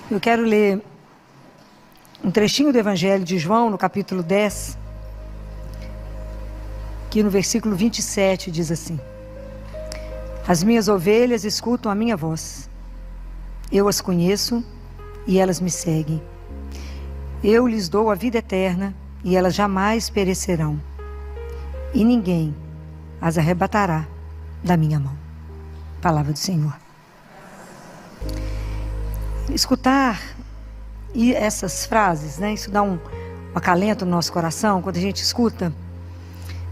Eu quero ler um trechinho do Evangelho de João, no capítulo 10, que no versículo 27 diz assim: As minhas ovelhas escutam a minha voz. Eu as conheço e elas me seguem. Eu lhes dou a vida eterna e elas jamais perecerão. E ninguém as arrebatará da minha mão. Palavra do Senhor. Escutar e essas frases, né? Isso dá um acalento no nosso coração quando a gente escuta.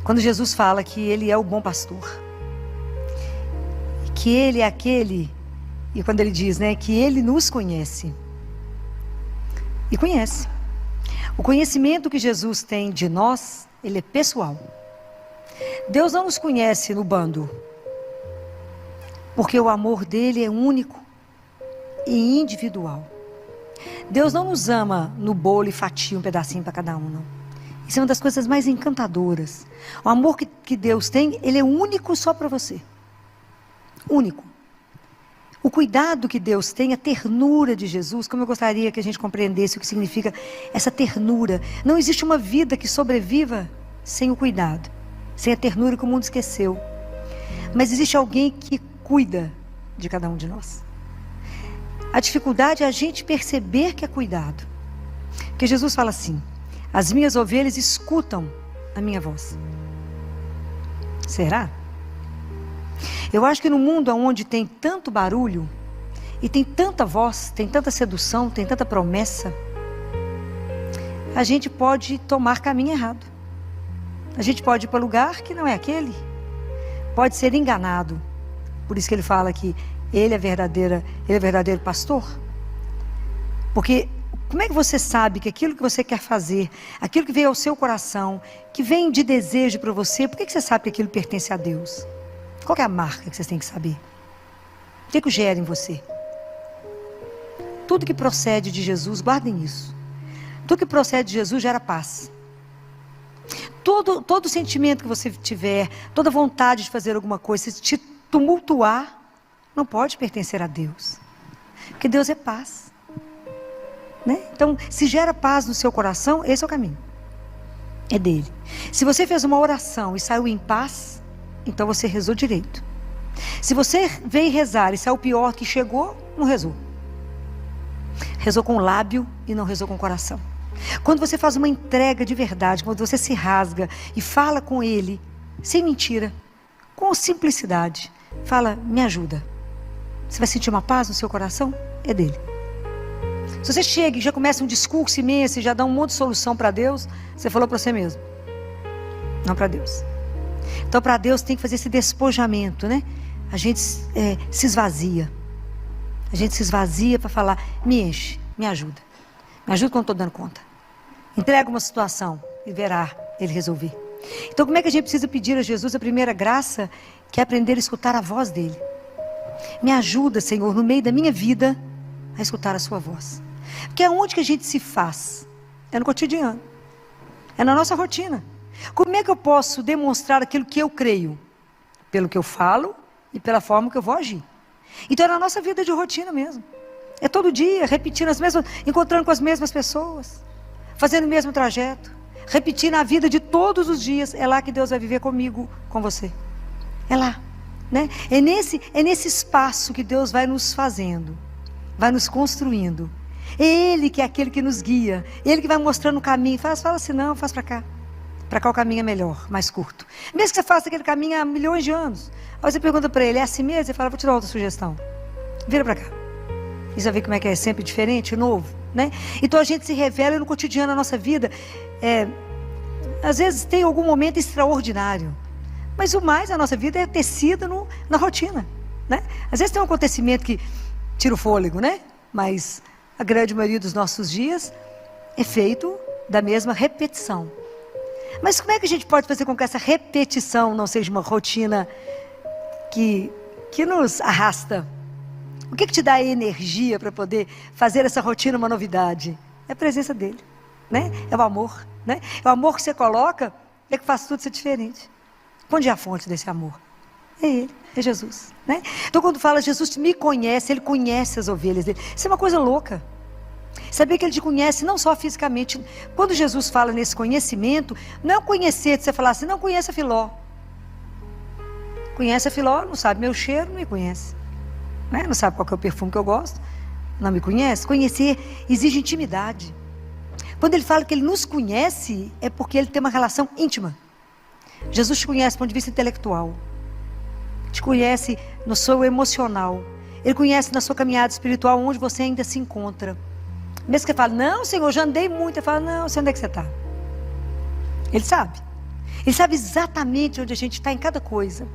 Quando Jesus fala que Ele é o bom pastor, que Ele é aquele, e quando Ele diz, né, que Ele nos conhece, e conhece. O conhecimento que Jesus tem de nós, Ele é pessoal. Deus não nos conhece no bando, porque o amor dEle é único e individual. Deus não nos ama no bolo e fatia um pedacinho para cada um, não. Isso é uma das coisas mais encantadoras. O amor que Deus tem, Ele é único só para você. Único. O cuidado que Deus tem, a ternura de Jesus, como eu gostaria que a gente compreendesse o que significa essa ternura. Não existe uma vida que sobreviva sem o cuidado, sem a ternura que o mundo esqueceu. Mas existe alguém que cuida de cada um de nós. A dificuldade é a gente perceber que é cuidado. Porque Jesus fala assim: as minhas ovelhas escutam a minha voz. Será? Eu acho que no mundo onde tem tanto barulho, e tem tanta voz, tem tanta sedução, tem tanta promessa, a gente pode tomar caminho errado. A gente pode ir para lugar que não é aquele. Pode ser enganado. Por isso que ele fala que Ele é verdadeiro pastor. Porque como é que você sabe que aquilo que você quer fazer, aquilo que veio ao seu coração, que vem de desejo para você, por que você sabe que aquilo pertence a Deus? Qual que é a marca que você tem que saber? O que gera em você? Tudo que procede de Jesus, guardem isso. Tudo que procede de Jesus gera paz. Todo sentimento que você tiver, toda vontade de fazer alguma coisa, se te tumultuar, não pode pertencer a Deus. Porque Deus é paz. Né? Então, se gera paz no seu coração, esse é o caminho. É dele. Se você fez uma oração e saiu em paz, então você rezou direito. Se você veio rezar e saiu pior que chegou, não rezou. Rezou com o lábio e não rezou com o coração. Quando você faz uma entrega de verdade, quando você se rasga e fala com Ele, sem mentira, com simplicidade, fala, me ajuda. Você vai sentir uma paz no seu coração? É dele. Se você chega e já começa um discurso imenso e já dá um monte de solução para Deus, você falou para você mesmo. Não para Deus. Então para Deus tem que fazer esse despojamento, né? A gente se esvazia. A gente se esvazia para falar, me enche, me ajuda. Me ajuda quando estou dando conta. Entrega uma situação e verá Ele resolver. Então como é que a gente precisa pedir a Jesus a primeira graça, que é aprender a escutar a voz dEle? Me ajuda, Senhor, no meio da minha vida, a escutar a sua voz. Porque é onde que a gente se faz? É no cotidiano. É na nossa rotina. Como é que eu posso demonstrar aquilo que eu creio? Pelo que eu falo e pela forma que eu vou agir. Então é na nossa vida de rotina mesmo. É todo dia, repetindo as mesmas, encontrando com as mesmas pessoas, fazendo o mesmo trajeto, repetindo a vida de todos os dias. É lá que Deus vai viver comigo, com você. É lá. Né? É nesse espaço que Deus vai nos fazendo, vai nos construindo. É Ele que é aquele que nos guia, Ele que vai mostrando o caminho. Fala assim, não, faz para cá. Para cá o caminho é melhor, mais curto. Mesmo que você faça aquele caminho há milhões de anos. Aí você pergunta para Ele, é assim mesmo? Ele fala, vou te dar outra sugestão. Vira para cá. E você vê como é que é sempre diferente, novo, né? Então a gente se revela no cotidiano da nossa vida. Às vezes tem algum momento extraordinário. Mas o mais da nossa vida é tecida na rotina, né? Às vezes tem um acontecimento que tira o fôlego, né? Mas a grande maioria dos nossos dias é feito da mesma repetição. Mas como é que a gente pode fazer com que essa repetição não seja uma rotina que nos arrasta? O que te dá energia para poder fazer essa rotina uma novidade? É a presença dele, né? É o amor, né? É o amor que você coloca, é que faz tudo ser diferente. Onde é a fonte desse amor? É Ele, é Jesus, né? Então quando fala Jesus me conhece, Ele conhece as ovelhas dele. Isso é uma coisa louca. Saber que Ele te conhece não só fisicamente. Quando Jesus fala nesse conhecimento, não é conhecer, de você falar assim, não conhece a Filó. Conhece a Filó, não sabe meu cheiro, não me conhece. Né? Não sabe qual que é o perfume que eu gosto, não me conhece. Conhecer exige intimidade. Quando Ele fala que Ele nos conhece, é porque Ele tem uma relação íntima. Jesus te conhece do ponto de vista intelectual. Te conhece no seu emocional. Ele conhece na sua caminhada espiritual onde você ainda se encontra. Mesmo que você fale, não, Senhor, já andei muito. Ele fala, não, sei onde é que você está. Ele sabe. Ele sabe exatamente onde a gente está em cada coisa.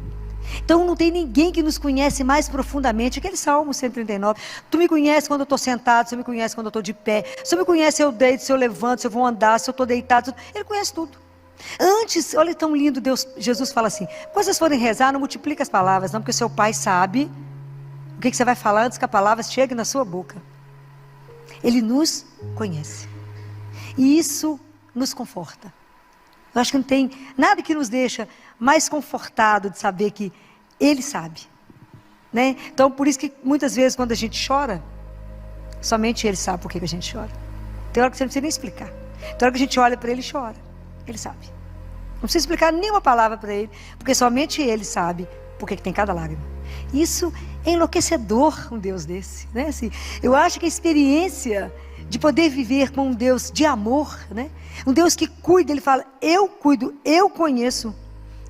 Então não tem ninguém que nos conhece mais profundamente. Aquele Salmo 139. Tu me conheces quando eu estou sentado, você me conhece quando eu estou de pé. Você me conhece se eu deito, se eu levanto, se eu vou andar, se eu estou deitado. Ele conhece tudo. Antes, olha tão lindo, Jesus fala assim, quando vocês forem rezar, não multiplica as palavras, não, porque seu Pai sabe o que você vai falar antes que a palavra chegue na sua boca. Ele nos conhece. E isso nos conforta. Eu acho que não tem nada que nos deixa mais confortado de saber que Ele sabe. Né? Então, por isso que muitas vezes quando a gente chora, somente Ele sabe por que a gente chora. Tem hora que você não precisa nem explicar. Tem hora que a gente olha para Ele e chora. Ele sabe. Não precisa explicar nenhuma palavra para Ele, porque somente Ele sabe por que tem cada lágrima. Isso é enlouquecedor, um Deus desse. Né? Assim, eu acho que a experiência de poder viver com um Deus de amor, né? Um Deus que cuida, Ele fala, eu cuido, eu conheço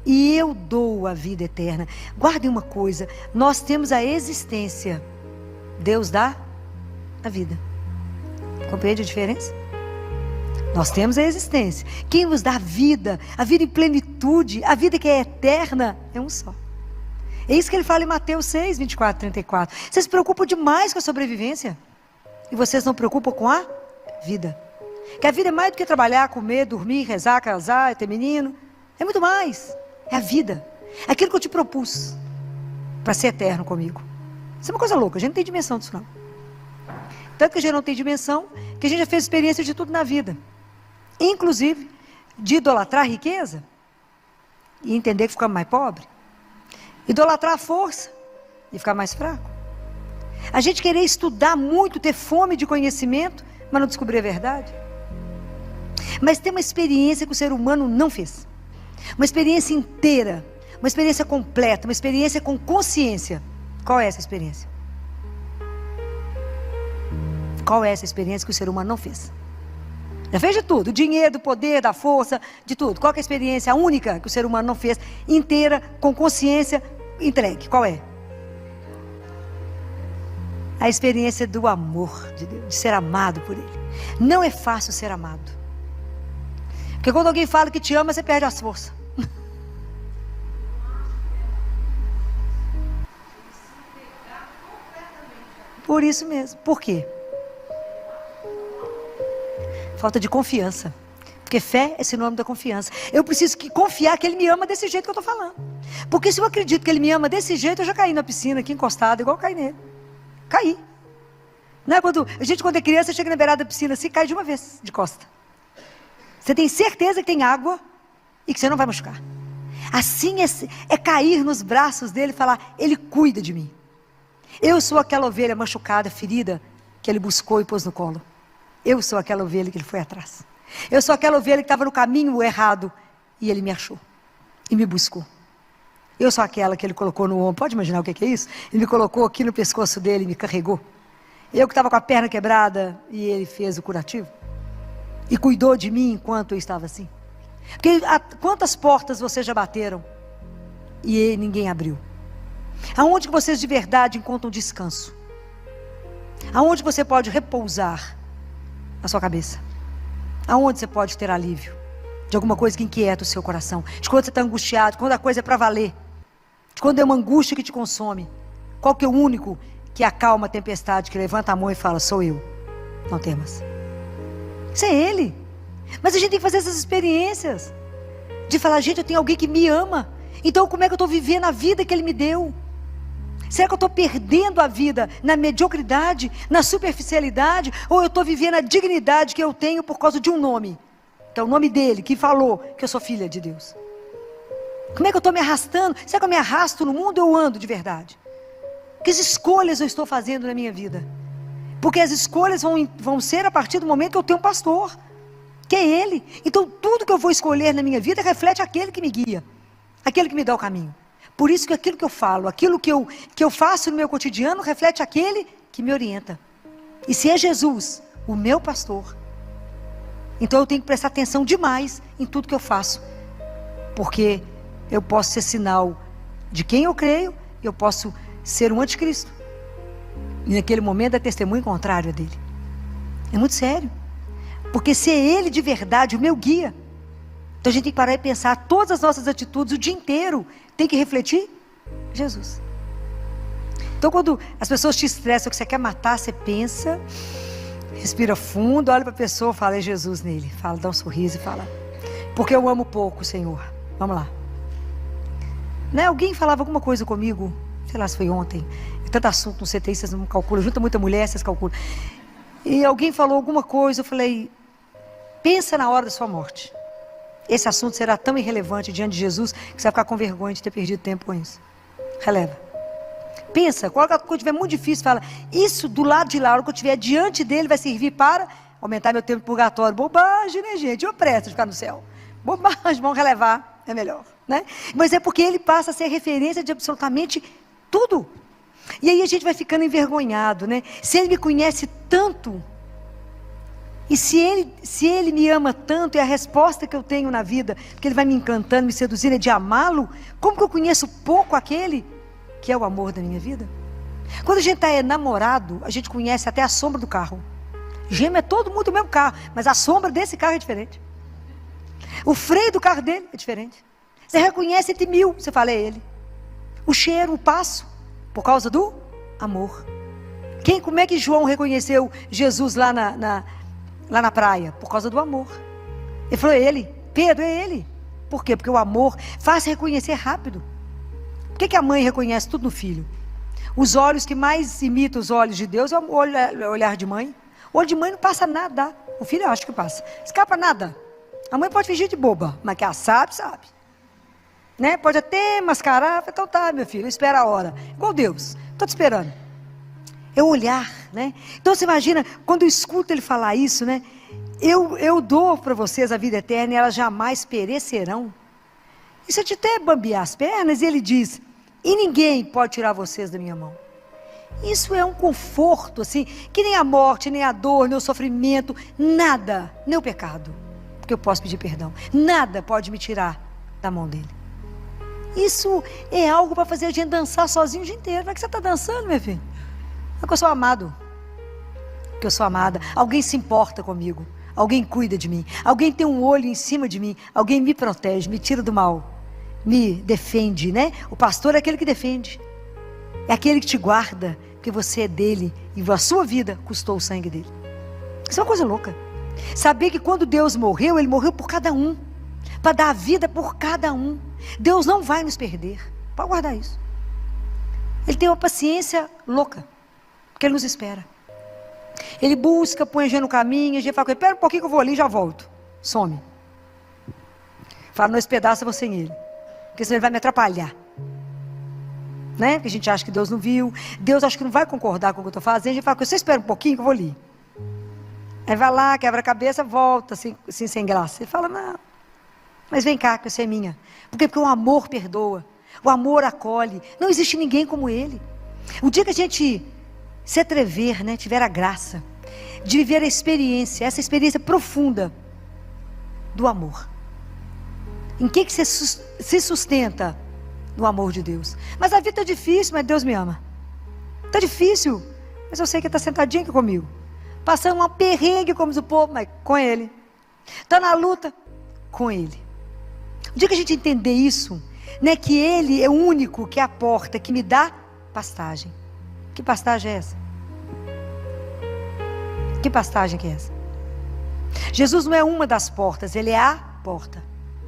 e eu dou a vida eterna. Guardem uma coisa, nós temos a existência, Deus dá a vida. Compreende a diferença? Nós temos a existência. Quem nos dá a vida em plenitude, a vida que é eterna, é um só. É isso que Ele fala em Mateus 6, 24, 34. Vocês se preocupam demais com a sobrevivência e vocês não se preocupam com a vida. Que a vida é mais do que trabalhar, comer, dormir, rezar, casar, ter menino. É muito mais. É a vida. É aquilo que eu te propus para ser eterno comigo. Isso é uma coisa louca. A gente não tem dimensão disso não. Tanto que a gente não tem dimensão, que a gente já fez experiência de tudo na vida. Inclusive, de idolatrar a riqueza e entender que ficamos mais pobres. Idolatrar a força e ficar mais fraco. A gente querer estudar muito, ter fome de conhecimento, mas não descobrir a verdade. Mas tem uma experiência que o ser humano não fez. Uma experiência inteira, uma experiência completa, uma experiência com consciência. Qual é essa experiência? Qual é essa experiência que o ser humano não fez? Já fez de tudo, do dinheiro, do poder, da força, de tudo. Qual é a experiência única que o ser humano não fez, inteira, com consciência, entregue? Qual é? A experiência do amor de Deus, de ser amado por Ele. Não é fácil ser amado. Porque quando alguém fala que te ama, você perde as forças. Por isso mesmo. Por quê? Falta de confiança. Porque fé é sinônimo da confiança. Eu preciso confiar que Ele me ama desse jeito que eu estou falando. Porque se eu acredito que Ele me ama desse jeito, eu já caí na piscina aqui encostado, igual eu caí nele. Caí. Não é quando é criança, chega na beirada da piscina assim, cai de uma vez, de costa. Você tem certeza que tem água e que você não vai machucar. Assim é cair nos braços dele e falar, Ele cuida de mim. Eu sou aquela ovelha machucada, ferida, que Ele buscou e pôs no colo. Eu sou aquela ovelha que Ele foi atrás. Eu sou aquela ovelha que estava no caminho errado e Ele me achou e me buscou. Eu sou aquela que Ele colocou no ombro. Pode imaginar o que é isso? Ele me colocou aqui no pescoço dele e me carregou. Eu que estava com a perna quebrada e Ele fez o curativo. E cuidou de mim enquanto eu estava assim. Porque quantas portas vocês já bateram e ninguém abriu? Aonde que vocês de verdade encontram descanso? Aonde você pode repousar a sua cabeça? Aonde você pode ter alívio de alguma coisa que inquieta o seu coração? De quando você está angustiado, de quando a coisa é para valer, de quando é uma angústia que te consome. Qual que é o único que acalma a tempestade, que levanta a mão e fala, sou eu, não temas? Isso é Ele. Mas a gente tem que fazer essas experiências de falar, gente, eu tenho alguém que me ama, então como é que eu estou vivendo a vida que Ele me deu? Será que eu estou perdendo a vida na mediocridade, na superficialidade, ou eu estou vivendo a dignidade que eu tenho por causa de um nome, que é o nome dele, que falou que eu sou filha de Deus? Como é que eu estou me arrastando? Será que eu me arrasto no mundo ou eu ando de verdade? Que escolhas eu estou fazendo na minha vida? Porque as escolhas vão ser a partir do momento que eu tenho um pastor, que é Ele. Então tudo que eu vou escolher na minha vida reflete aquele que me guia, aquele que me dá o caminho. Por isso que aquilo que eu falo, aquilo que eu faço no meu cotidiano, reflete aquele que me orienta. E se é Jesus, o meu pastor, então eu tenho que prestar atenção demais em tudo que eu faço. Porque eu posso ser sinal de quem eu creio, eu posso ser um anticristo. E naquele momento é testemunho contrário dele. É muito sério. Porque se é ele de verdade o meu guia, então a gente tem que parar e pensar, todas as nossas atitudes o dia inteiro tem que refletir Jesus. Então quando as pessoas te estressam, que você quer matar, você pensa, respira fundo, olha para a pessoa, fala, é Jesus nele. Fala, dá um sorriso e fala, porque eu amo pouco, Senhor. Vamos lá. Né? Alguém falava alguma coisa comigo, sei lá se foi ontem, tanto assunto no CTI, vocês não calculam, junta muita mulher, vocês calculam. E alguém falou alguma coisa, eu falei, pensa na hora da sua morte. Esse assunto será tão irrelevante diante de Jesus, que você vai ficar com vergonha de ter perdido tempo com isso. Releva. Pensa, quando estiver muito difícil, fala, isso do lado de lá, a hora que eu estiver diante dele, vai servir para aumentar meu tempo de purgatório. Bobagem, né, gente? Eu presto de ficar no céu. Bobagem, vamos relevar, é melhor, né? Mas é porque ele passa a ser referência de absolutamente tudo. E aí a gente vai ficando envergonhado, né? Se ele me conhece tanto, e se ele me ama tanto, e a resposta que eu tenho na vida, porque ele vai me encantando, me seduzindo, é de amá-lo, como que eu conheço pouco aquele que é o amor da minha vida? Quando a gente está namorado, a gente conhece até a sombra do carro. Gêmeo é todo mundo do mesmo carro, mas a sombra desse carro é diferente. O freio do carro dele é diferente. Você reconhece entre 1000, você fala, é ele. O cheiro, o passo, por causa do amor. Como é que João reconheceu Jesus lá na praia? Por causa do amor. Ele falou, é ele. Pedro, é ele. Por quê? Porque o amor faz reconhecer rápido. Por que a mãe reconhece tudo no filho? Os olhos que mais imitam os olhos de Deus é o olhar de mãe. O olho de mãe não passa nada. O filho eu acho que passa. Escapa nada. A mãe pode fingir de boba, mas que ela sabe. Né? Pode até mascarar. Então tá, meu filho, espera a hora. Igual Deus, estou te esperando. É o olhar, né? Então você imagina, quando eu escuto ele falar isso, né? Eu dou para vocês a vida eterna e elas jamais perecerão. E se eu te até bambear as pernas, e ele diz, e ninguém pode tirar vocês da minha mão. Isso é um conforto, assim, que nem a morte, nem a dor, nem o sofrimento, nada, nem o pecado, porque eu posso pedir perdão, nada pode me tirar da mão dele. Isso é algo para fazer a gente dançar sozinho o dia inteiro. Como é que você está dançando, meu filho? Porque eu sou amado, porque eu sou amada, alguém se importa comigo, alguém cuida de mim, alguém tem um olho em cima de mim, alguém me protege, me tira do mal, me defende, né? O pastor é aquele que defende, é aquele que te guarda, porque você é dele e a sua vida custou o sangue dele. Isso é uma coisa louca. Saber que quando Deus morreu, ele morreu por cada um, para dar a vida por cada um. Deus não vai nos perder, pode guardar isso. Ele tem uma paciência louca, porque ele nos espera. Ele busca, põe a gente no caminho, a gente fala, espera um pouquinho que eu vou ali e já volto. Some. Fala, não, esse pedaço eu vou sem ele, porque senão ele vai me atrapalhar. Né? Porque a gente acha que Deus não viu, Deus acha que não vai concordar com o que eu estou fazendo, a gente fala, você espera um pouquinho que eu vou ali. Aí vai lá, quebra a cabeça, volta assim sem graça. Ele fala, não, mas vem cá, que você é minha. Porque o amor perdoa, o amor acolhe, não existe ninguém como ele. O dia que a gente se atrever, né, tiver a graça de viver a experiência, essa experiência profunda do amor. Em que você se sustenta? No amor de Deus. Mas a vida está difícil, mas Deus me ama. Está difícil, mas eu sei que está sentadinho aqui comigo. Passando uma perrengue, como diz o povo, mas com Ele. Está na luta, com Ele. O dia que a gente entender isso, né, que Ele é o único que é a porta, que me dá pastagem. Que pastagem é essa? Que pastagem que é essa? Jesus não é uma das portas, Ele é a porta.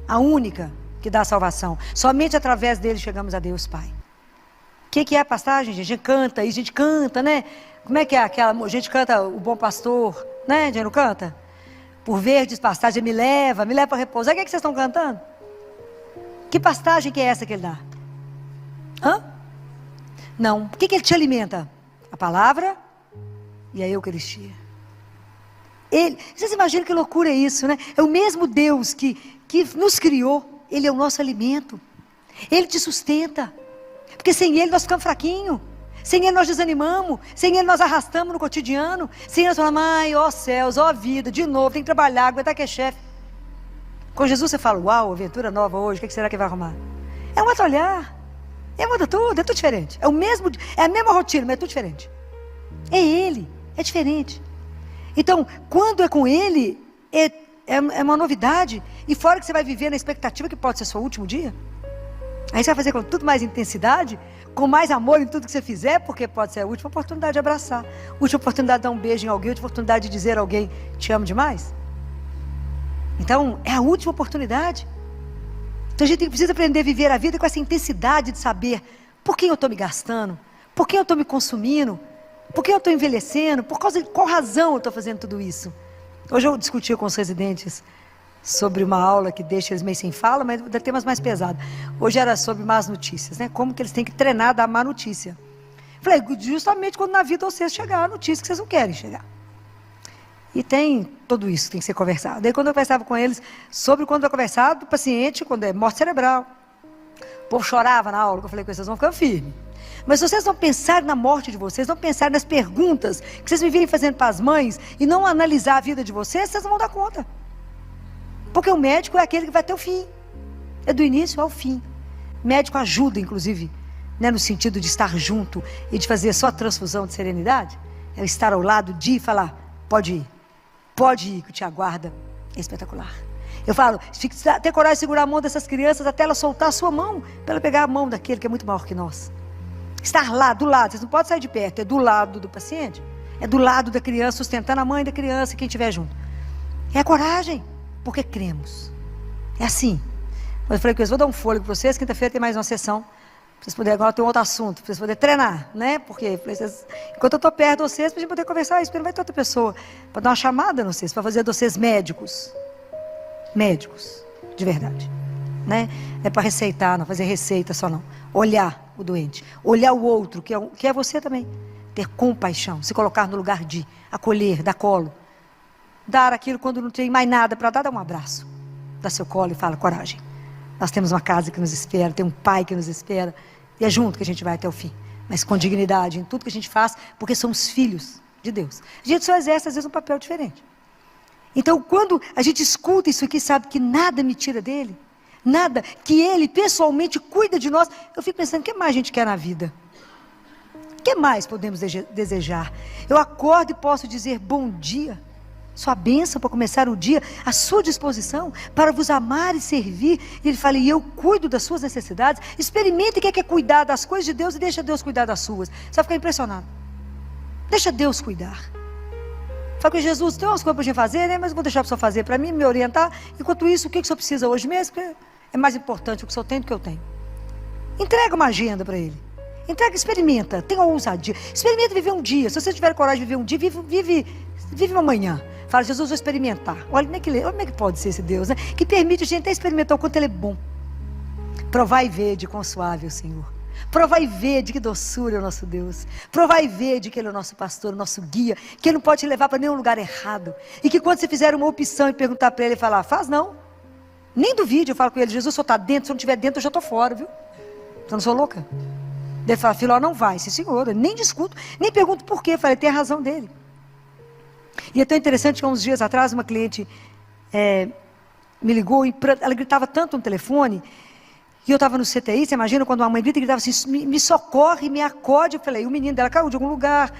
A única que dá a salvação. Somente através dele chegamos a Deus Pai. O que é a pastagem, gente? A gente canta, e a gente canta, né? Como é que é aquela? A gente canta o bom pastor, né? A gente não canta? Por verdes pastagem me leva para repousar. O que vocês estão cantando? Que pastagem que é essa que ele dá? Hã? Não. O que ele te alimenta? A palavra e a Eucaristia. Vocês imaginam que loucura é isso, né? É o mesmo Deus que nos criou, Ele é o nosso alimento. Ele te sustenta. Porque sem Ele nós ficamos fraquinhos. Sem Ele nós desanimamos. Sem Ele nós arrastamos no cotidiano. Sem Ele nós falamos, ai, ó céus, ó vida, de novo, tem que trabalhar, aguentar que é chefe. Com Jesus você fala, uau, aventura nova hoje, o que será que vai arrumar? É um outro olhar. Muda tudo, é tudo diferente. É a mesma rotina, mas é tudo diferente. É Ele, é diferente. Então, quando é com Ele, é uma novidade. E fora que você vai viver na expectativa que pode ser seu último dia. Aí você vai fazer com tudo mais intensidade, com mais amor em tudo que você fizer, porque pode ser a última oportunidade de abraçar, a última oportunidade de dar um beijo em alguém, a última oportunidade de dizer a alguém, te amo demais. Então, é a última oportunidade. Então a gente precisa aprender a viver a vida com essa intensidade de saber por quem eu estou me gastando, por quem eu estou me consumindo, por que eu estou envelhecendo, por causa de qual razão eu estou fazendo tudo isso. Hoje eu discuti com os residentes sobre uma aula que deixa eles meio sem fala, mas dá temas mais pesados. Hoje era sobre más notícias, né? Como que eles têm que treinar a dar má notícia. Falei, justamente quando na vida vocês chegar a notícia que vocês não querem chegar. E tem tudo isso que tem que ser conversado. Daí quando eu conversava com eles sobre quando eu conversava do paciente, quando é morte cerebral. O povo chorava na aula, eu falei com eles, vocês vão ficar firmes. Mas se vocês não pensarem na morte de vocês, não pensarem nas perguntas que vocês me virem fazendo para as mães e não analisar a vida de vocês, vocês não vão dar conta. Porque o médico é aquele que vai até o fim. É do início ao fim. O médico ajuda, inclusive, né, no sentido de estar junto e de fazer só transfusão de serenidade. É estar ao lado de falar, pode ir, que te aguarda. É espetacular. Eu falo, ter coragem de segurar a mão dessas crianças até ela soltar a sua mão, para ela pegar a mão daquele que é muito maior que nós. Estar lá, do lado, vocês não podem sair de perto, é do lado do paciente, é do lado da criança, sustentando a mãe da criança, quem estiver junto. É a coragem, porque cremos. É assim. Eu falei que eu vou dar um fôlego para vocês, quinta-feira tem mais uma sessão, para vocês poderem, agora tem um outro assunto, para vocês poderem treinar, né? Porque enquanto eu estou perto de vocês, para a gente poder conversar isso, porque não vai ter outra pessoa, para dar uma chamada em vocês, para fazer de vocês médicos, de verdade. Né? Não é para receitar, não fazer receita só não. Olhar o doente, olhar o outro, que é você também. Ter compaixão, se colocar no lugar de acolher, dar colo. Dar aquilo quando não tem mais nada para dar, dá um abraço. Dá seu colo e fala, coragem. Nós temos uma casa que nos espera, tem um pai que nos espera. E é junto que a gente vai até o fim. Mas com dignidade em tudo que a gente faz, porque somos filhos de Deus. A gente só exerce às vezes um papel diferente. Então quando a gente escuta isso aqui, sabe que nada me tira dele. Nada, que Ele pessoalmente cuida de nós. Eu fico pensando, o que mais a gente quer na vida? O que mais podemos desejar? Eu acordo e posso dizer, bom dia. Sua bênção para começar o dia, à sua disposição, para vos amar e servir. E Ele fala, e eu cuido das suas necessidades. Experimente o que é cuidar das coisas de Deus e deixa Deus cuidar das suas. Você vai ficar impressionado. Deixa Deus cuidar. Fala com Jesus, tem umas coisas para a gente fazer, né? Mas eu vou deixar para o senhor fazer para mim, me orientar. Enquanto isso, o que o senhor precisa hoje mesmo? Porque é mais importante o que o senhor tem do que eu tenho. Entrega uma agenda para Ele. Entrega, experimenta, tenha ousadia. Experimenta viver um dia. Se você tiver coragem de viver um dia, vive uma manhã. Fala, Jesus, vou experimentar. Olha como é que pode ser esse Deus, né? Que permite a gente até experimentar o quanto Ele é bom. Provar e ver de quão suave é o Senhor. Provar e ver de que doçura é o nosso Deus. Provar e ver de que Ele é o nosso pastor, o nosso guia. Que Ele não pode te levar para nenhum lugar errado. E que quando você fizer uma opção e perguntar para Ele, falar, faz não. Nem duvide, eu falo com Ele, Jesus, se eu estou dentro, se eu não estiver dentro, eu já estou fora, viu? Eu não sou louca. Ele fala, filho, não vai, sim senhor. Eu nem discuto, nem pergunto por quê. Eu falei, tem a razão dele. E é tão interessante que uns dias atrás, uma cliente me ligou, e ela gritava tanto no telefone, e eu estava no CTI, você imagina quando uma mãe grita e gritava assim, me socorre, me acode. Eu falei, o menino dela caiu de algum lugar,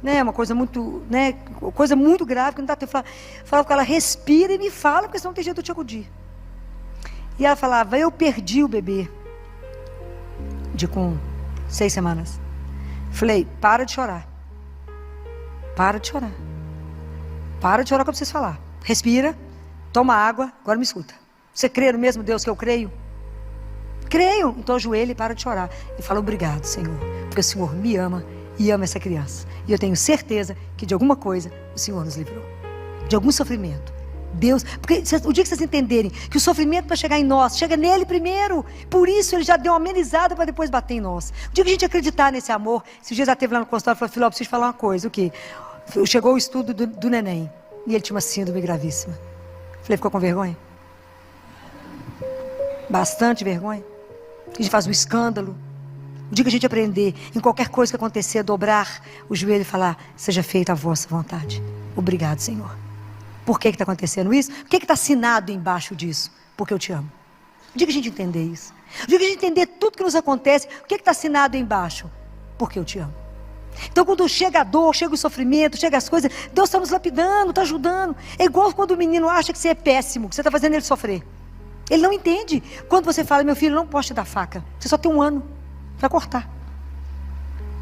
né, uma coisa muito, né, coisa muito grave, que não dá tempo. Falava com ela, respira e me fala, porque senão não tem jeito de eu te acudir. E ela falava, eu perdi o bebê, com 6 semanas. Falei, para de chorar. Para de chorar. Para de chorar quando vocês falar. Respira, toma água, agora me escuta. Você crê no mesmo Deus que eu creio? Creio, então ajoelhe e para de chorar. E fala, obrigado, Senhor, porque o Senhor me ama e ama essa criança. E eu tenho certeza que de alguma coisa o Senhor nos livrou. De algum sofrimento. Deus, porque o dia que vocês entenderem que o sofrimento para chegar em nós, chega nele primeiro, por isso Ele já deu uma amenizada para depois bater em nós. O dia que a gente acreditar nesse amor, esses dias ela esteve lá no consultório e falou, filho, eu preciso falar uma coisa, o quê? Chegou o estudo do neném. E ele tinha uma síndrome gravíssima. Falei, ficou com vergonha? Bastante vergonha. A gente faz um escândalo. O dia que a gente aprender, em qualquer coisa que acontecer, dobrar o joelho e falar, seja feita a vossa vontade. Obrigado, Senhor. Por que está acontecendo isso? O que está assinado embaixo disso? Porque eu te amo. O dia que a gente entender isso. O dia que a gente entender tudo que nos acontece, o que está assinado embaixo? Porque eu te amo. Então quando chega a dor, chega o sofrimento, chega as coisas, Deus está nos lapidando, está ajudando. É igual quando o menino acha que você é péssimo, que você está fazendo ele sofrer. Ele não entende. Quando você fala, meu filho, não posso te dar faca. Você só tem 1 ano. Vai cortar.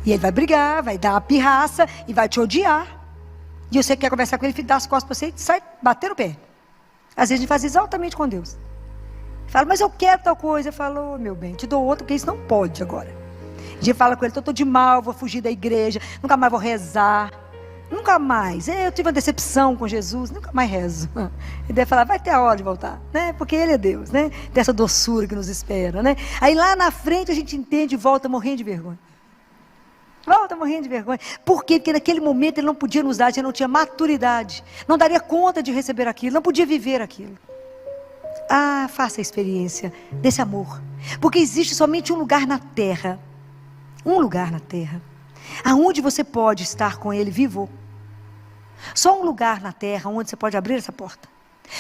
E ele vai brigar, vai dar uma pirraça e vai te odiar. E você quer conversar com ele, dá as costas para você e sai bater o pé. Às vezes a gente faz exatamente com Deus. Fala, mas eu quero tal coisa. Eu falo, meu bem, te dou outra, porque isso não pode agora. A gente fala com ele, estou de mal, vou fugir da igreja, nunca mais vou rezar. Nunca mais. Eu tive uma decepção com Jesus, nunca mais rezo. Ele deve falar, vai ter a hora de voltar, né? Porque Ele é Deus, né? Dessa doçura que nos espera, né? Aí lá na frente a gente entende e volta morrendo de vergonha. Volta morrendo de vergonha. Por quê? Porque naquele momento Ele não podia nos dar, a gente não tinha maturidade. Não daria conta de receber aquilo, não podia viver aquilo. Ah, faça a experiência desse amor. Porque existe somente um lugar na terra. Um lugar na terra. Aonde você pode estar com Ele vivo. Só um lugar na terra onde você pode abrir essa porta.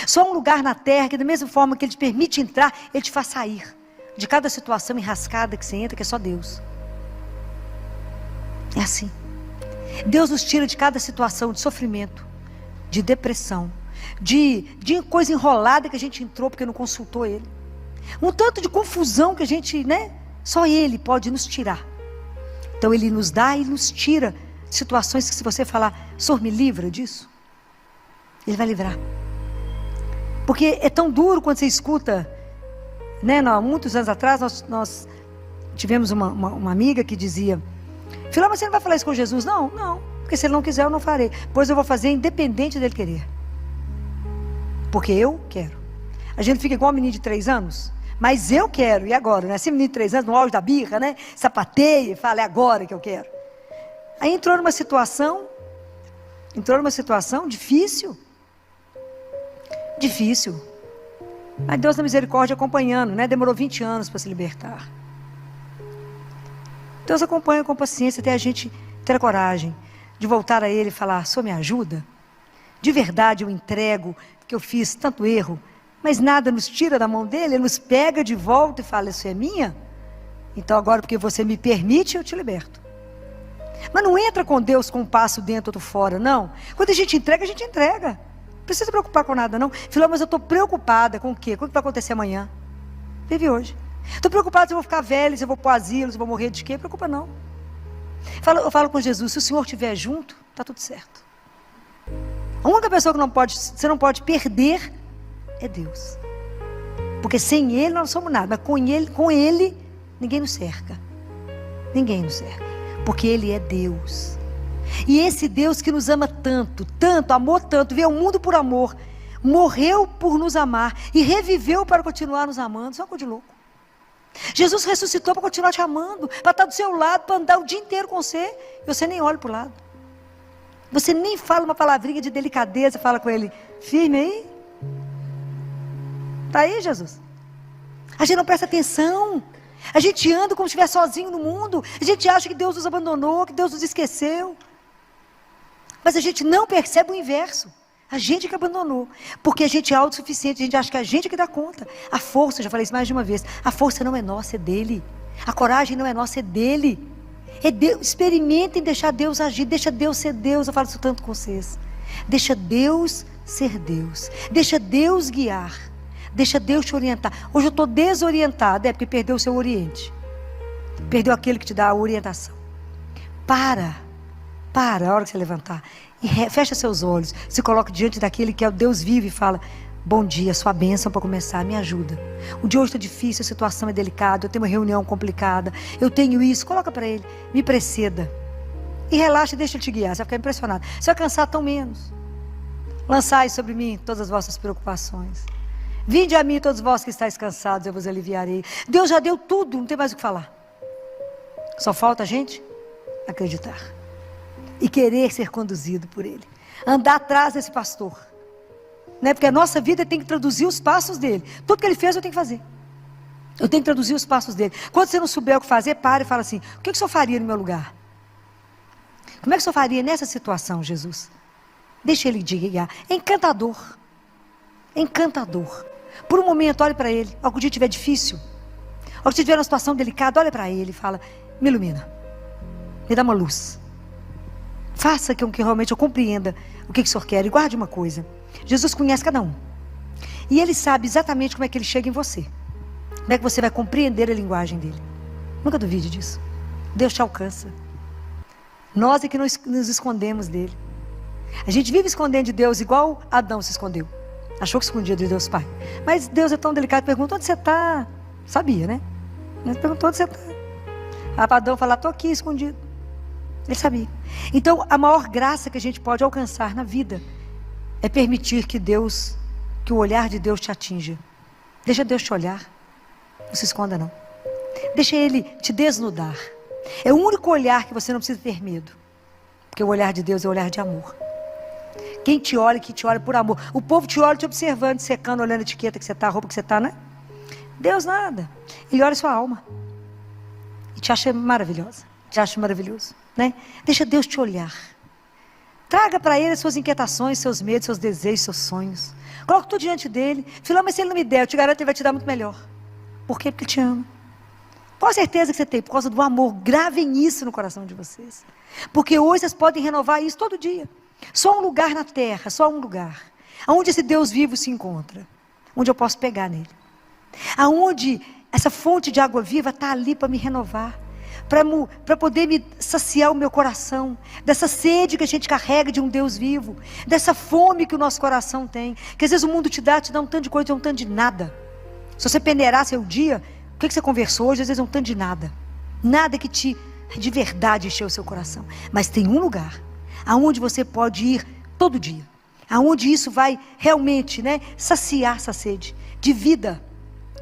Só um lugar na terra que da mesma forma que Ele te permite entrar, Ele te faz sair de cada situação enrascada que você entra, que é só Deus. É assim. Deus nos tira de cada situação de sofrimento, de depressão, de coisa enrolada que a gente entrou porque não consultou Ele. Um tanto de confusão que a gente, né? Só Ele pode nos tirar. Então Ele nos dá e nos tira situações que se você falar, Senhor, me livra disso, Ele vai livrar. Porque é tão duro quando você escuta, né? Muitos anos atrás nós tivemos uma amiga que dizia, filha, mas você não vai falar isso com Jesus? Não, porque se Ele não quiser eu não farei. Pois eu vou fazer independente dEle querer. Porque eu quero. A gente fica igual um menino de 3 anos. Mas eu quero, e agora? Né? Esse menino de 3 anos, no auge da birra, né? Sapateia e fala, é agora que eu quero. Aí entrou numa situação difícil. Difícil. Mas Deus na misericórdia acompanhando, né? Demorou 20 anos para se libertar. Deus acompanha com paciência até a gente ter a coragem de voltar a Ele e falar, Senhor, me ajuda. De verdade eu entrego que eu fiz tanto erro. Mas nada nos tira da mão dele, Ele nos pega de volta e fala, isso é minha? Então agora porque você me permite, eu te liberto. Mas não entra com Deus com um passo dentro, outro fora, não. Quando a gente entrega, a gente entrega. Não precisa se preocupar com nada, não. Filho, mas eu estou preocupada com o quê? Com o que vai acontecer amanhã? Vive hoje. Estou preocupada se eu vou ficar velho, se eu vou para o asilo, se eu vou morrer de quê? Preocupa não. Eu falo com Jesus, se o Senhor estiver junto, está tudo certo. A única pessoa que você não pode perder é Deus. Porque sem Ele nós não somos nada. Mas com Ele ninguém nos cerca. Ninguém nos cerca. Porque Ele é Deus. E esse Deus que nos ama tanto, amou tanto, veio ao mundo por amor, morreu por nos amar e reviveu para continuar nos amando. Isso é uma coisa de louco. Jesus ressuscitou para continuar te amando, para estar do seu lado, para andar o dia inteiro com você, e você nem olha para o lado. Você nem fala uma palavrinha de delicadeza, fala com Ele, firme aí. Está aí, Jesus? A gente não presta atenção. A gente anda como se estivesse sozinho no mundo. A gente acha que Deus nos abandonou, que Deus nos esqueceu. Mas a gente não percebe o inverso. A gente que abandonou. Porque a gente é autossuficiente, a gente acha que a gente que dá conta. A força, já falei isso mais de uma vez, a força não é nossa, é dele. A coragem não é nossa, é dele. É Deus. Experimentem deixar Deus agir, deixa Deus ser Deus. Eu falo isso tanto com vocês. Deixa Deus ser Deus. Deixa Deus guiar. Deixa Deus te orientar. Hoje eu estou desorientada, porque perdeu o seu oriente. Perdeu aquele que te dá a orientação. Para a hora que você levantar. E fecha seus olhos. Se coloca diante daquele que é o Deus vivo e fala, bom dia, sua bênção para começar, me ajuda. O dia hoje está difícil, a situação é delicada, eu tenho uma reunião complicada, eu tenho isso, coloca para ele, me preceda. E relaxa e deixa ele te guiar, você vai ficar impressionado. Você vai cansar tão menos. Lançai sobre mim todas as vossas preocupações. Vinde a mim todos vós que estáis cansados, eu vos aliviarei. Deus já deu tudo, não tem mais o que falar. Só falta a gente acreditar. e querer ser conduzido por Ele. Andar atrás desse pastor. Né? Porque a nossa vida tem que traduzir os passos dele. Tudo que ele fez eu tenho que fazer. Eu tenho que traduzir os passos dele. Quando você não souber o que fazer, para e fala assim: o que o senhor faria no meu lugar? Como é que o senhor faria nessa situação, Jesus? Deixa ele guiar. É encantador. É encantador. Por um momento, olhe para ele. Ao que o dia estiver difícil, ao que você estiver numa situação delicada, olha para ele e fala: me ilumina. Me dá uma luz. Faça com que realmente eu compreenda o que o senhor quer. E guarde uma coisa: Jesus conhece cada um. E Ele sabe exatamente como é que Ele chega em você. Como é que você vai compreender a linguagem dEle. Nunca duvide disso. Deus te alcança. Nós é que nos escondemos dEle. A gente vive escondendo de Deus igual Adão se escondeu. Achou que escondia de Deus Pai. Mas Deus é tão delicado, pergunta: onde você está? Sabia, né? Ele perguntou: onde você está? Adão falou: estou aqui escondido. Ele sabia. Então, a maior graça que a gente pode alcançar na vida é permitir que o olhar de Deus te atinja. Deixa Deus te olhar. Não se esconda, não. Deixa Ele te desnudar. É o único olhar que você não precisa ter medo. Porque o olhar de Deus é o olhar de amor. Quem te olha por amor. O povo te olha te observando, secando, olhando a etiqueta que você está, a roupa que você está, né? Deus nada. Ele olha a sua alma. E te acha maravilhosa. Te acha maravilhoso, né? Deixa Deus te olhar. Traga para Ele as suas inquietações, seus medos, seus desejos, seus sonhos. Coloca tudo diante dEle. Filó, mas se Ele não me der, eu te garanto que Ele vai te dar muito melhor. Por quê? Porque Ele te ama. Qual a certeza que você tem? Por causa do amor. Gravem isso no coração de vocês. Porque hoje vocês podem renovar isso todo dia. Só um lugar na terra, só um lugar. Onde esse Deus vivo se encontra. Onde eu posso pegar nele. Aonde essa fonte de água viva está ali para me renovar. Para poder me saciar o meu coração. Dessa sede que a gente carrega de um Deus vivo. Dessa fome que o nosso coração tem. Que às vezes o mundo te dá um tanto de coisa, um tanto de nada. Se você peneirar seu dia, o que você conversou hoje, às vezes é um tanto de nada. Nada que te, de verdade, encheu o seu coração. Mas tem um lugar aonde você pode ir todo dia. Aonde isso vai realmente, né, saciar essa sede de vida.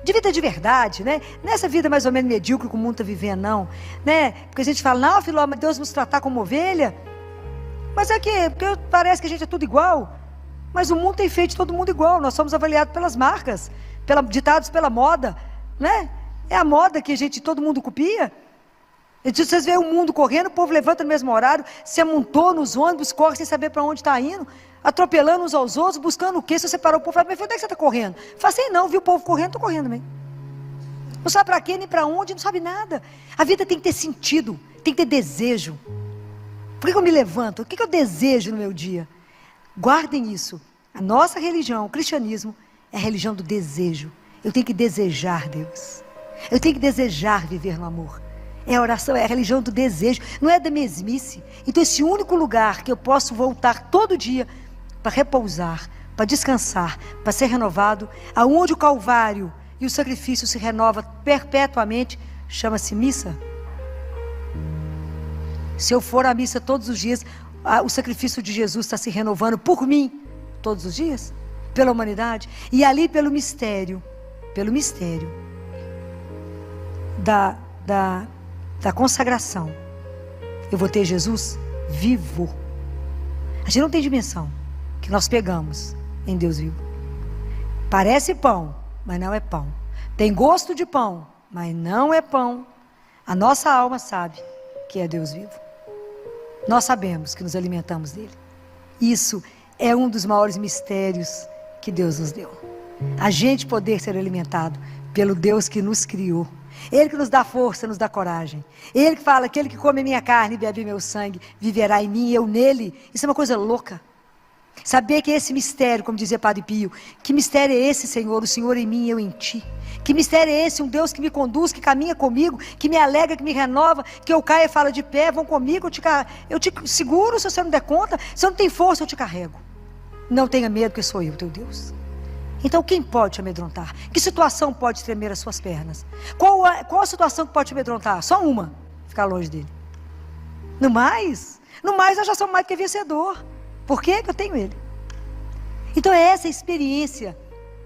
De vida de verdade, né? Nessa vida mais ou menos medíocre que o mundo está vivendo, não. Né? Porque a gente fala: não, Filó, mas Deus nos tratar como ovelha. Mas é que, porque parece que a gente é tudo igual. Mas o mundo tem feito todo mundo igual. Nós somos avaliados pelas marcas, ditados pela moda, né? É a moda que todo mundo copia. E vocês veem o mundo correndo, o povo levanta no mesmo horário, se amontou nos ônibus, corre sem saber para onde está indo, atropelando uns aos outros, buscando o quê? Se você parar o povo, fala: mas onde é que você está correndo? Fala assim: não, viu o povo correndo, estou correndo também. Não sabe para quê, nem para onde, não sabe nada. A vida tem que ter sentido, tem que ter desejo. Por que eu me levanto? O que eu desejo no meu dia? Guardem isso. A nossa religião, o cristianismo, é a religião do desejo. Eu tenho que desejar Deus. Eu tenho que desejar viver no amor. É a oração, é a religião do desejo, não é da mesmice. Então esse único lugar que eu posso voltar todo dia para repousar, para descansar, para ser renovado, aonde o Calvário e o sacrifício se renova perpetuamente, chama-se missa. Se eu for à missa todos os dias, o sacrifício de Jesus está se renovando por mim, todos os dias, pela humanidade, e ali pelo mistério da consagração, eu vou ter Jesus vivo. A gente não tem dimensão que nós pegamos em Deus vivo. Parece pão, mas não é pão. Tem gosto de pão, mas não é pão. A nossa alma sabe que é Deus vivo. Nós sabemos que nos alimentamos dele. Isso é um dos maiores mistérios que Deus nos deu. A gente poder ser alimentado pelo Deus que nos criou. Ele que nos dá força, nos dá coragem. Ele que fala: aquele que come minha carne e bebe meu sangue, viverá em mim e eu nele. Isso é uma coisa louca. Saber que esse mistério, como dizia Padre Pio, que mistério é esse, Senhor? O Senhor em mim e eu em ti. Que mistério é esse? Um Deus que me conduz, que caminha comigo, que me alegra, que me renova, que eu caia e fala de pé: vão comigo, eu te seguro se você não der conta. Se eu não tenho força, eu te carrego. Não tenha medo, que sou eu, teu Deus. Então quem pode te amedrontar? Que situação pode tremer as suas pernas? Qual a situação que pode te amedrontar? Só uma: ficar longe dele. No mais nós já somos mais do que vencedor. Por quê? Que eu tenho ele. Então é essa experiência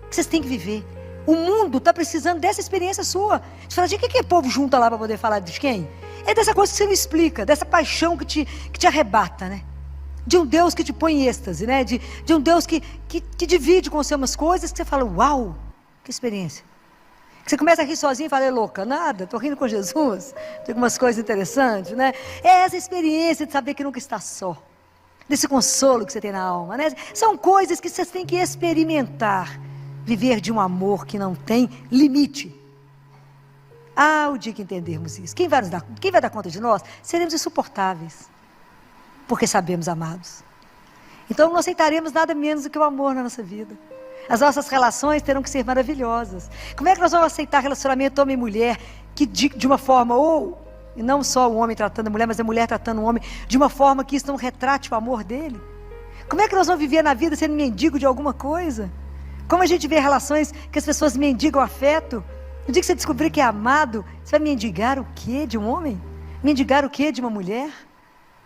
que vocês têm que viver. O mundo está precisando dessa experiência sua. Você fala: de que o povo junta lá para poder falar de quem? É dessa coisa que você não explica, dessa paixão que te arrebata, né? De um Deus que te põe em êxtase, né? De um Deus que divide com você umas coisas que você fala, uau, que experiência. Que você começa a rir sozinho e fala, é louca, nada, estou rindo com Jesus, tem algumas coisas interessantes, né? É essa experiência de saber que nunca está só, desse consolo que você tem na alma, né? São coisas que vocês têm que experimentar, viver de um amor que não tem limite. Ah, o dia que entendermos isso, quem vai dar conta de nós? Seremos insuportáveis, porque sabemos amados. Então não aceitaremos nada menos do que o amor na nossa vida. As nossas relações terão que ser maravilhosas. Como é que nós vamos aceitar relacionamento homem e mulher que de uma forma, e não só o homem tratando a mulher, mas a mulher tratando o homem, de uma forma que isso não retrate o amor dele? Como é que nós vamos viver na vida sendo mendigo de alguma coisa? Como a gente vê relações que as pessoas mendigam afeto? No dia que você descobrir que é amado, você vai mendigar o quê de um homem? Mendigar o quê de uma mulher?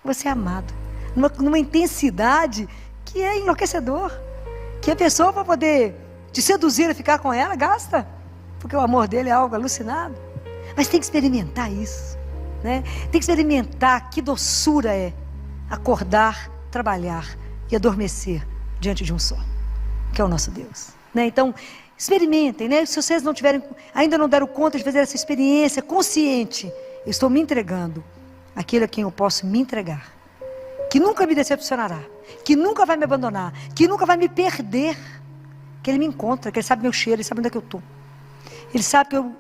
Você é amado numa intensidade que é enlouquecedor, que a pessoa, para poder te seduzir a ficar com ela, gasta, porque o amor dele é algo alucinado. Mas tem que experimentar isso, né? Tem que experimentar que doçura é acordar, trabalhar e adormecer diante de um só, que é o nosso Deus, né? Então experimentem, né? Se vocês ainda não deram conta de fazer essa experiência consciente, eu estou me entregando àquele a quem eu posso me entregar, que nunca me decepcionará, que nunca vai me abandonar, que nunca vai me perder, que Ele me encontra, que Ele sabe meu cheiro, Ele sabe onde é que eu estou. Ele sabe que eu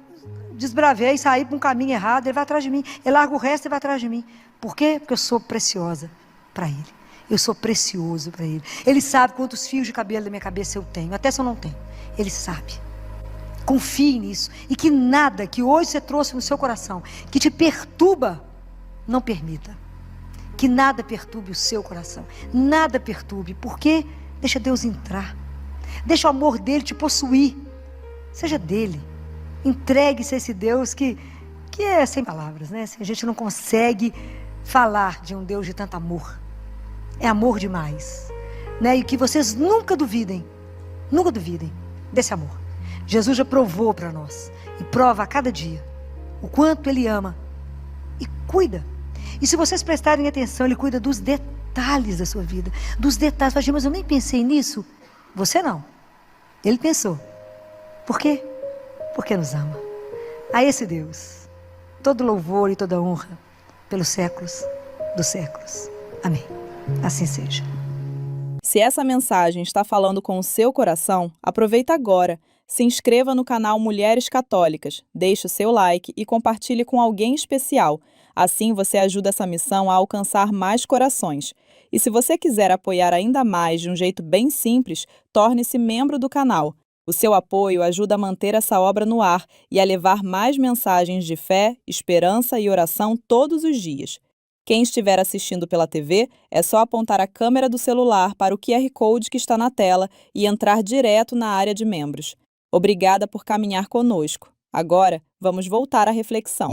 desbravei e saí para um caminho errado, Ele vai atrás de mim. Ele larga o resto e vai atrás de mim. Por quê? Porque eu sou preciosa para Ele. Eu sou precioso para Ele. Ele sabe quantos fios de cabelo da minha cabeça eu tenho, até se eu não tenho. Ele sabe. Confie nisso. E que nada que hoje você trouxe no seu coração, que te perturba, não permita. Que nada perturbe o seu coração. Nada perturbe. Por quê? Deixa Deus entrar. Deixa o amor dele te possuir. Seja dele. Entregue-se a esse Deus que é sem palavras, né? A gente não consegue falar de um Deus de tanto amor. É amor demais, né? E que vocês nunca duvidem desse amor. Jesus já provou para nós e prova a cada dia o quanto Ele ama e cuida. E se vocês prestarem atenção, Ele cuida dos detalhes da sua vida, dos detalhes. Mas eu nem pensei nisso. Você não. Ele pensou. Por quê? Porque nos ama. A esse Deus, todo louvor e toda honra pelos séculos dos séculos. Amém. Assim seja. Se essa mensagem está falando com o seu coração, aproveita agora. Se inscreva no canal Mulheres Católicas, deixe o seu like e compartilhe com alguém especial. Assim você ajuda essa missão a alcançar mais corações. E se você quiser apoiar ainda mais de um jeito bem simples, torne-se membro do canal. O seu apoio ajuda a manter essa obra no ar e a levar mais mensagens de fé, esperança e oração todos os dias. Quem estiver assistindo pela TV, é só apontar a câmera do celular para o QR Code que está na tela e entrar direto na área de membros. Obrigada por caminhar conosco. Agora, vamos voltar à reflexão.